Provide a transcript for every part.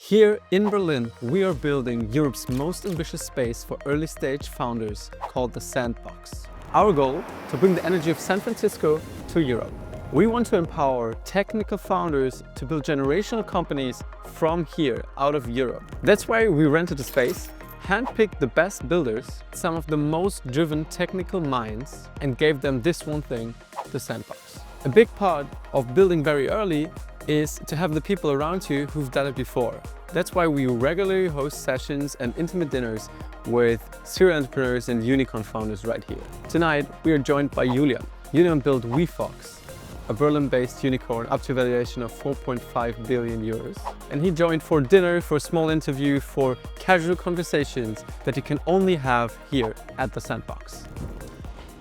Here in Berlin, we are building Europe's most ambitious space for early-stage founders called the Sandbox. Our goal: to bring the energy of San Francisco to Europe. We want to empower technical founders to build generational companies from here, out of Europe. That's why we rented a space, handpicked the best builders, some of the most driven technical minds, and gave them this one thing, the Sandbox. A big part of building very early is to have the people around you who've done it before. That's why we regularly host sessions and intimate dinners with serial entrepreneurs and unicorn founders right here. Tonight, we are joined by Julian. Julian built Wefox, a Berlin-based unicorn up to a valuation of 4.5 billion euros. And he joined for dinner, for a small interview, for casual conversations that you can only have here at the Sandbox.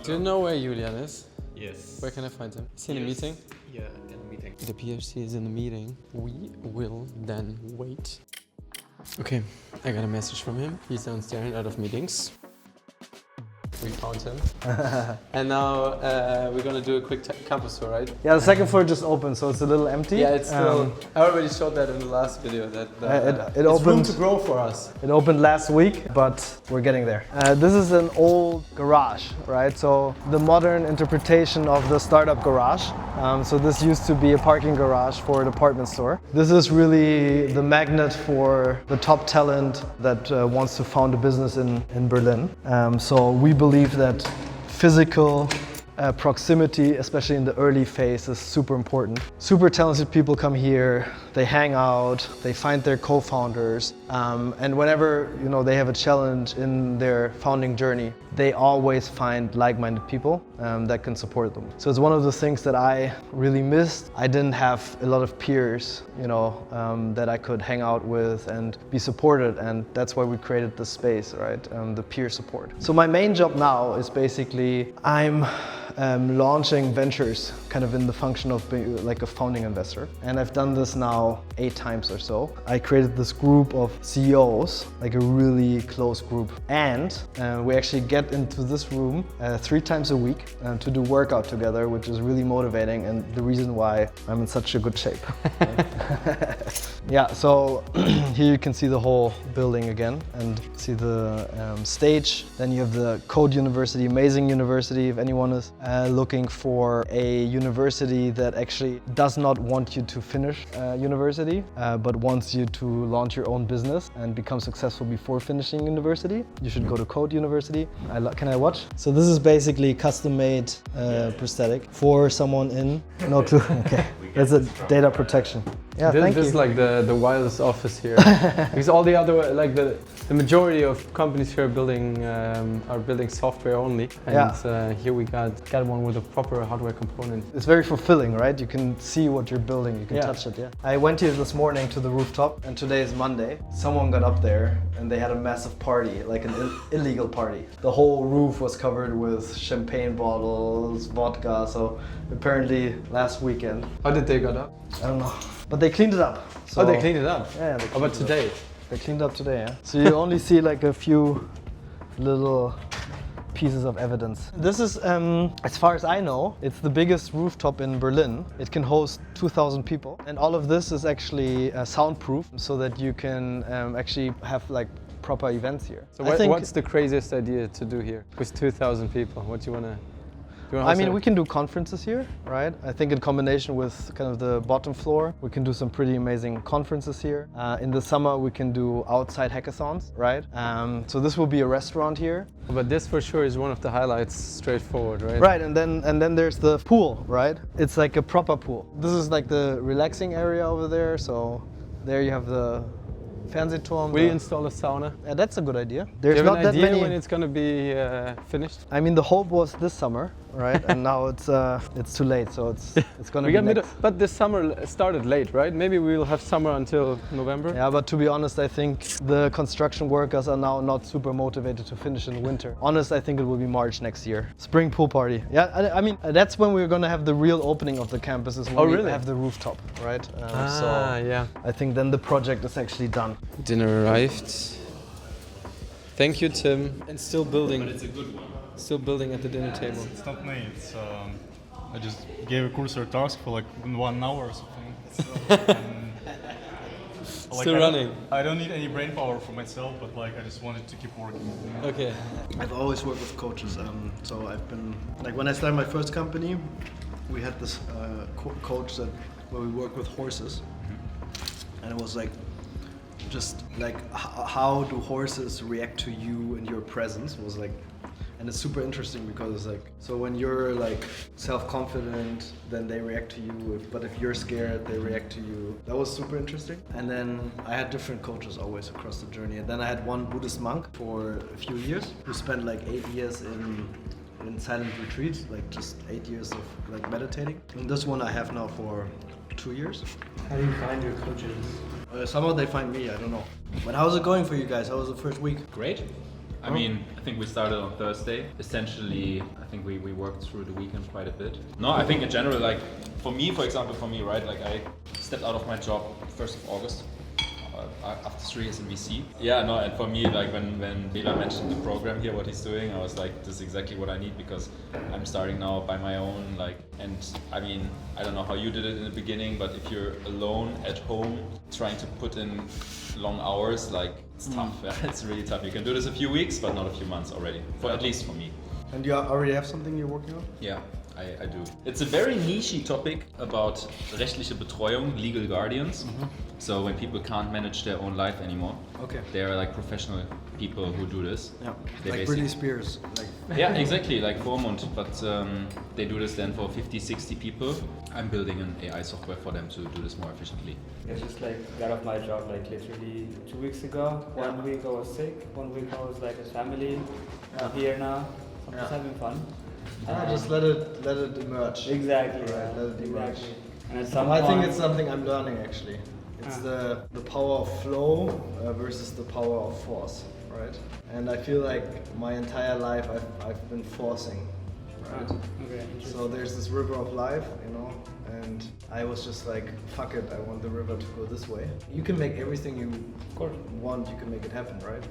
Do you know where Julian is? Yes. Where can I find him? Is he in a meeting? Yeah, in a meeting. The PhD is in the meeting. We will then wait. Okay, I got a message from him. He's downstairs out of meetings. We found him. And now we're gonna do a quick campus tour, right? Yeah, the second floor just opened, so it's a little empty. Yeah, it's still. I already showed that in the last video. That it it's room opened to grow for us. It opened last week, but we're getting there. This is an old garage, right? So the modern interpretation of the startup garage. So this used to be a parking garage for a department store. This is really the magnet for the top talent that wants to found a business in Berlin. So we believe that physical proximity, especially in the early phase, is super important. Super talented people come here, they hang out, they find their co-founders, and whenever they have a challenge in their founding journey, they always find like-minded people that can support them. So it's one of the things that I really missed. I didn't have a lot of peers, that I could hang out with and be supported, and that's why we created this space, right? The peer support. So my main job now is basically I'm launching ventures, kind of in the function of being like a founding investor. And I've done this now 8 times or so. I created this group of CEOs, like a really close group. And we actually get into this room 3 times a week to do workout together, which is really motivating and the reason why I'm in such a good shape. Yeah, so here you can see the whole building again and see the stage. Then you have the Code University, amazing university. If anyone is looking for a university that actually does not want you to finish university, but wants you to launch your own business and become successful before finishing university, you should go to Code University. Can I watch? So this is basically custom-made prosthetic for someone in... No clue. Okay. That's a data protection. Yeah, thank you. This is like the wildest office here. Because all the other, like the majority of companies here are building software only. And here we got one with a proper hardware component. It's very fulfilling, right? You can see what you're building, you can touch it, yeah. I went here this morning to the rooftop, and today is Monday. Someone got up there and they had a massive party, like an illegal party. The whole roof was covered with champagne bottles, vodka, so apparently last weekend. How did they get up? I don't know. But they cleaned it up. So, they cleaned it up? Yeah. How about today? They cleaned up today, yeah. So you only see like a few little pieces of evidence. This is, as far as I know, it's the biggest rooftop in Berlin. It can host 2,000 people. And all of this is actually soundproof so that you can actually have like proper events here. So what's the craziest idea to do here with 2,000 people? What do you want to... I mean, we can do conferences here, right? I think in combination with kind of the bottom floor, we can do some pretty amazing conferences here. In the summer, we can do outside hackathons, right? So this will be a restaurant here. But this for sure is one of the highlights, straightforward, right? Right, and then there's the pool, right? It's like a proper pool. This is like the relaxing area over there. So there you have the Fernsehturm. Will you install a sauna? Yeah, that's a good idea. There's Do you have not an idea that many. when it's gonna be finished? I mean, the hope was this summer, right? And now it's too late, so it's gonna be next. But this summer started late, right? Maybe we'll have summer until November. Yeah, but to be honest, I think the construction workers are now not super motivated to finish in the winter. Honest, I think it will be March next year. Spring pool party. Yeah, I mean, that's when we're gonna have the real opening of the campus, is when we have the rooftop, right? Yeah. I think then the project is actually done. Dinner arrived. Thank you, Tim. And still building. But it's a good one. Still building at the dinner table. It's not me. It's I just gave a cursor task for like 1 hour or something. Still running. I don't need any brain power for myself, but like I just wanted to keep working. Okay. I've always worked with coaches. So I've been like when I started my first company, we had this coach that where we worked with horses, and it was like just like how do horses react to you and your presence was like. And it's super interesting because it's like, so when you're like self-confident, then they react to you. But if you're scared, they react to you. That was super interesting. And then I had different coaches always across the journey. And then I had one Buddhist monk for a few years who spent like 8 years in silent retreats, like just 8 years of like meditating. And this one I have now for 2 years. How do you find your coaches? Somehow they find me, I don't know. But how's it going for you guys? How was the first week? Great. I mean, I think we started on Thursday. Essentially, I think we worked through the weekend quite a bit. No, I think in general, like for me, right, like I stepped out of my job 1st of August after 3 years in VC. Yeah, no, and for me, like when Bela mentioned the program here, what he's doing, I was like, this is exactly what I need because I'm starting now by my own, like, and I mean, I don't know how you did it in the beginning, but if you're alone at home, trying to put in long hours, like it's tough. Yeah, it's really tough. You can do this a few weeks, but not a few months already. At least for me. And you already have something you're working on? Yeah, I do. It's a very niche topic about rechtliche Betreuung, legal guardians. So when people can't manage their own life anymore, they are like professional people who do this. Yeah, they like Britney Spears. Like. Yeah, exactly, like Vormund, but they do this then for 50, 60 people. I'm building an AI software for them to do this more efficiently. I just like got off my job like literally 2 weeks ago. 1 week I was sick, 1 week I was like a family. I'm here now, I'm just having fun. Just let it emerge. Exactly. Right, let it emerge. Exactly. And at some I think point- it's something I'm learning actually. It's the power of flow versus the power of force, right? And I feel like my entire life I've been forcing, right? Okay, So there's this river of life, you know, and I was just like, fuck it, I want the river to go this way. You can make everything you want, you can make it happen, right?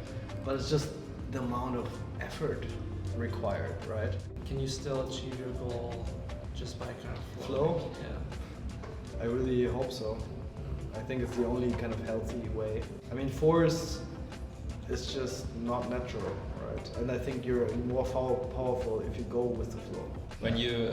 But it's just the amount of effort required, right? Can you still achieve your goal just by kind of Flow? Yeah. I really hope so. I think it's the only kind of healthy way. I mean, force is just not natural, right? And I think you're more powerful if you go with the flow. When you,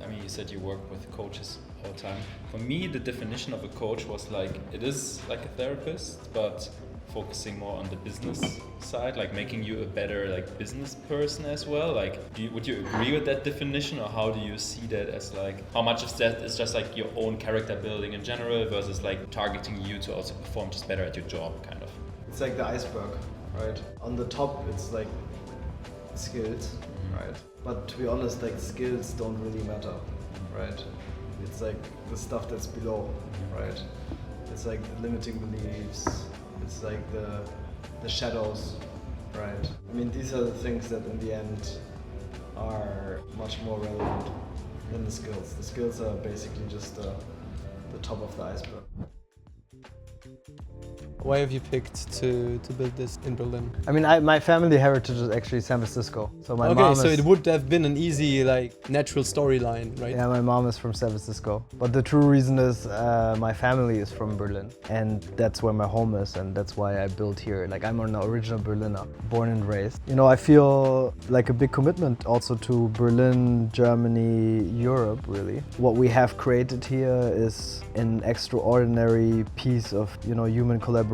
I mean, you said you work with coaches all the time. For me, the definition of a coach was like, it is like a therapist, but focusing more on the business side, like making you a better like business person as well. Like, would you agree with that definition, or how do you see that as like, how much of that is just like your own character building in general versus like targeting you to also perform just better at your job, kind of? It's like the iceberg, right? On the top, it's like skills, right? But to be honest, like skills don't really matter, right? It's like the stuff that's below, right? It's like limiting beliefs. It's like the shadows, right? I mean, these are the things that in the end are much more relevant than the skills. The skills are basically just the top of the iceberg. Why have you picked to build this in Berlin? I mean, my family heritage is actually San Francisco. So my mom Okay, is, so it would have been an easy, like, natural storyline, right? yeah, my mom is from San Francisco. But the true reason is my family is from Berlin. And that's where my home is, and that's why I built here. Like, I'm an original Berliner, born and raised. You know, I feel like a big commitment also to Berlin, Germany, Europe, really. What we have created here is an extraordinary piece of, you know, human collaboration.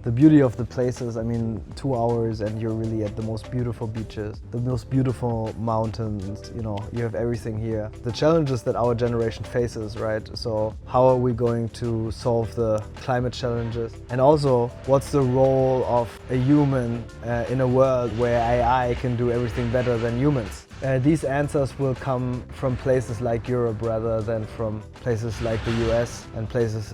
The beauty of the places, I mean, 2 hours and you're really at the most beautiful beaches, the most beautiful mountains, you know, you have everything here. The challenges that our generation faces, right? So how are we going to solve the climate challenges? And also, what's the role of a human in a world where AI can do everything better than humans? These answers will come from places like Europe rather than from places like the US and places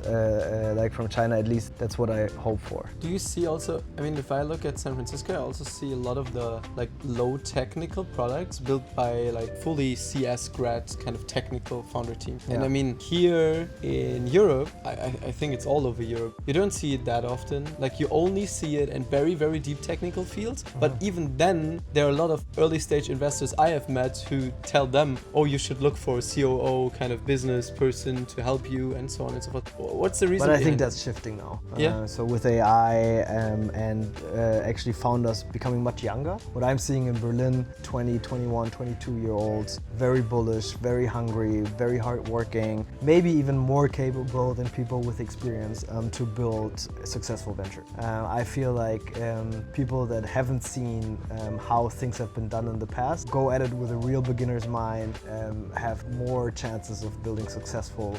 like from China. At least that's what I hope for. Do you see also, I mean, if I look at San Francisco, I also see a lot of the like low technical products built by like fully CS grad kind of technical founder team. Yeah. And I mean, here in Europe, I think it's all over Europe. You don't see it that often. Like, you only see it in very, very deep technical fields. But even then, there are a lot of early stage investors I have have met who tell them, oh, you should look for a COO kind of business person to help you and so on and so forth. What's the reason? But I think behind that's shifting now. Yeah. So with AI and actually founders becoming much younger, what I'm seeing in Berlin, 20, 21, 22-year-olds, very bullish, very hungry, very hardworking, maybe even more capable than people with experience to build a successful venture. I feel like people that haven't seen how things have been done in the past go at it with a real beginner's mind, have more chances of building successful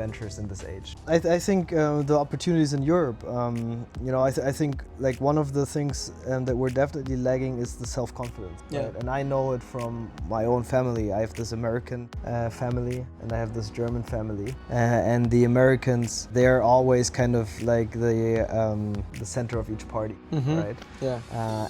ventures in this age. I think the opportunities in Europe, you know, I think like one of the things that we're definitely lagging is the self-confidence. Yeah. Right? And I know it from my own family. I have this American family and I have this German family, and the Americans, they're always kind of like the center of each party, right? Yeah.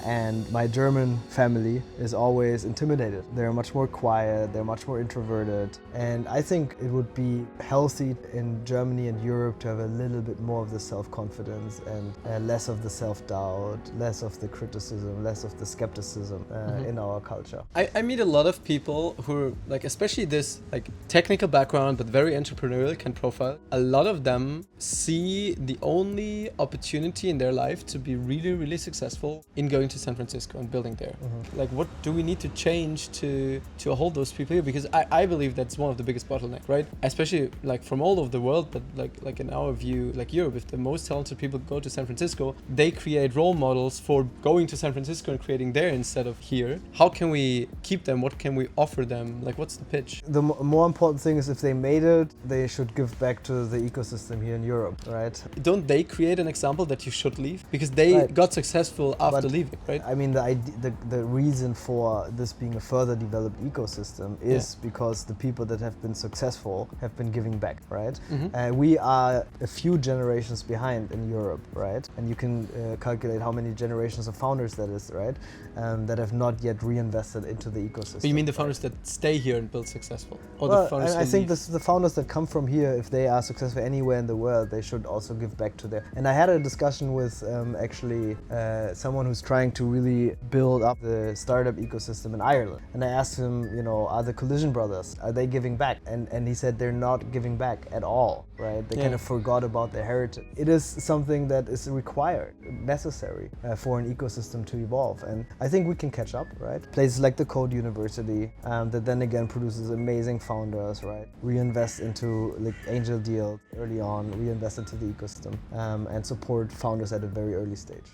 And my German family is always intimidated. They're much more quiet, they're much more introverted. And I think it would be healthy in Germany and Europe to have a little bit more of the self-confidence and less of the self-doubt, less of the criticism, less of the skepticism in our culture. I meet a lot of people who are like, especially this like technical background, but very entrepreneurial kind of profile. A lot of them see the only opportunity in their life to be really, really successful in going to San Francisco and building there. Like, what do we need to change to hold those people here? Because I believe that's one of the biggest bottlenecks, right? Especially like from all over the world, but like in our view, like Europe, if the most talented people go to San Francisco, they create role models for going to San Francisco and creating there instead of here. How can we keep them? What can we offer them? Like, what's the pitch? The more important thing is if they made it, they should give back to the ecosystem here in Europe, right? Don't they create an example that you should leave? Because they got successful after leaving, right? I mean, the reason for this being a further developed ecosystem is because the people that have been successful have been giving back, right? We are a few generations behind in Europe, right? And you can calculate how many generations of founders that is, right? That have not yet reinvested into the ecosystem. But you mean the founders that stay here and build successful? Or Well, the founders I who think leave? the founders that come from here, if they are successful anywhere in the world, they should also give back to their. And I had a discussion with actually someone who's trying to really build up the startup ecosystem in Ireland. And I asked him, you know, are the Collision brothers, are they giving back? And he said they're not giving back at all, right? They kind of forgot about their heritage. It is something that is required, necessary for an ecosystem to evolve. And I think we can catch up, right? Places like the Code University that then again produces amazing founders, right? Reinvest into like angel deals early on, reinvest into the ecosystem and support founders at a very early stage.